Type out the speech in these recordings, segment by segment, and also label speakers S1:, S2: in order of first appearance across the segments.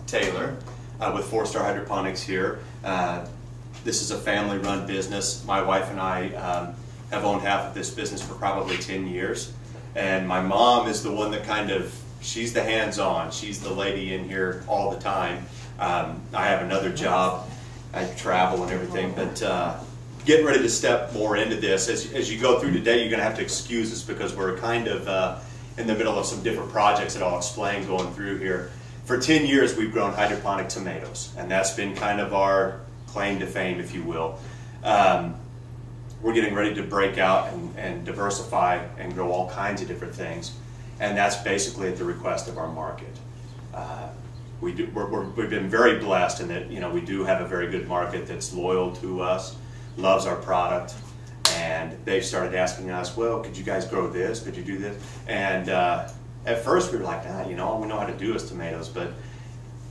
S1: Taylor with 4-Star Hydroponics here. This is a family-run business. My wife and I have owned half of this business for probably 10 years. And my mom is the one that she's the hands-on. She's the lady in here all the time. I have another job. I travel and everything, but getting ready to step more into this. As you go through today, you're going to have to excuse us because we're kind of in the middle of some different projects that I'll explain going through here. For 10 years, we've grown hydroponic tomatoes, and that's been kind of our claim to fame, if you will. We're getting ready to break out and diversify and grow all kinds of different things, and that's basically at the request of our market. We've been very blessed in that we do have a very good market that's loyal to us, loves our product, and they've started asking us, well, could you guys grow this? Could you do this? And at first we were like, all we know how to do is tomatoes, but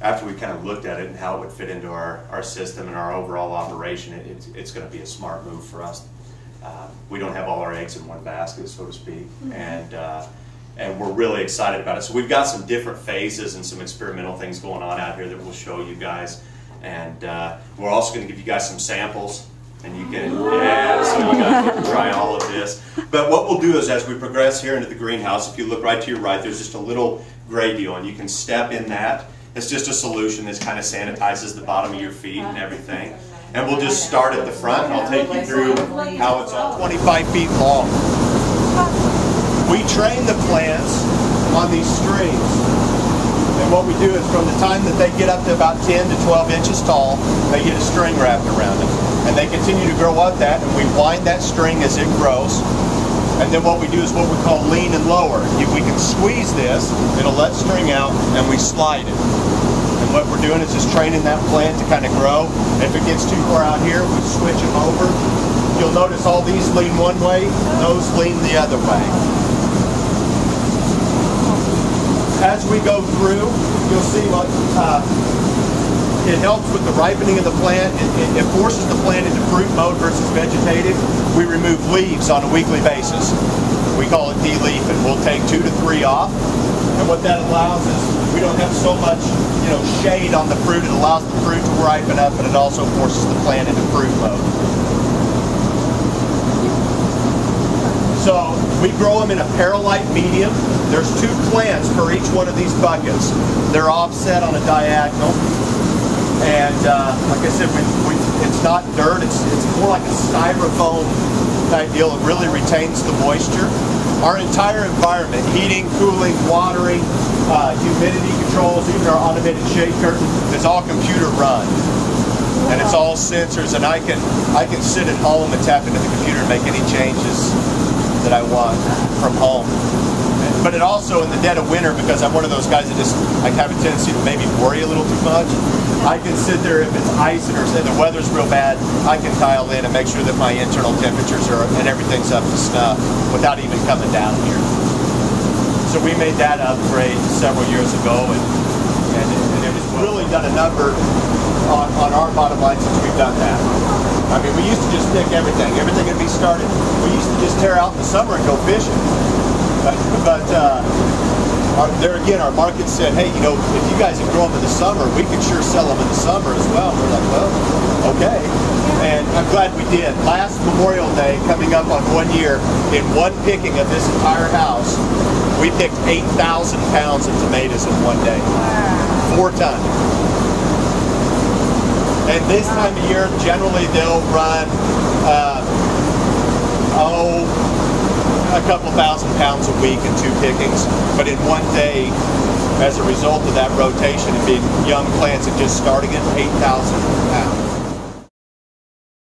S1: after we kind of looked at it and how it would fit into our system and our overall operation, it's going to be a smart move for us. We don't have all our eggs in one basket, so to speak, and we're really excited about it. So we've got some different phases and some experimental things going on out here that we'll show you guys, and we're also going to give you guys some samples. And you can, so you guys can try all of this. But what we'll do is, as we progress here into the greenhouse, if you look right to your right, there's just a little gray deal, and you can step in that. It's just a solution that kind of sanitizes the bottom of your feet and everything. And we'll just start at the front, and I'll take you through how it's all 25 feet long. We train the plants on these strings. And what we do is, from the time that they get up to about 10 to 12 inches tall, they get a string wrapped around them. And they continue to grow up that, and we wind that string as it grows. And then what we do is what we call lean and lower. If we can squeeze this, it'll let string out, and we slide it. And what we're doing is just training that plant to kind of grow. If it gets too far out here, we switch them over. You'll notice all these lean one way, those lean the other way. As we go through, you'll see what it helps with the ripening of the plant. It forces the plant into fruit mode versus vegetative. We remove leaves on a weekly basis. We call it de-leafing. We'll take 2 to 3 off, and what that allows is we don't have so much shade on the fruit. It allows the fruit to ripen up, and it also forces the plant into fruit mode. So we grow them in a perlite medium. There's 2 plants for each one of these buckets. They're offset on a diagonal. And like I said, it's not dirt. It's more like a styrofoam type deal. It really retains the moisture. Our entire environment, heating, cooling, watering, humidity controls, even our automated shade curtain, is all computer run. And it's all sensors, and I can sit at home and tap into the computer and make any changes that I want from home. But it also, in the dead of winter, because I'm one of those guys that I have a tendency to maybe worry a little too much, I can sit there if it's icing or the weather's real bad, I can dial in and make sure that my internal temperatures and everything's up to snuff without even coming down here. So we made that upgrade several years ago, and it was really done a number on our bottom line since we've done that. I mean, we used to just pick everything would be started. We used to just tear out in the summer and go fishing. But there again, our market said, hey, if you guys can grow them in the summer, we can sure sell them in the summer as well. And we're like, well, okay. And I'm glad we did. Last Memorial Day, coming up on 1 year, in one picking of this entire house, we picked 8,000 pounds of tomatoes in one day. 4 tons. And this time of year, generally they'll run, a couple thousand pounds a week in 2 pickings. But in one day, as a result of that rotation and being young plants and just starting it, 8,000 pounds.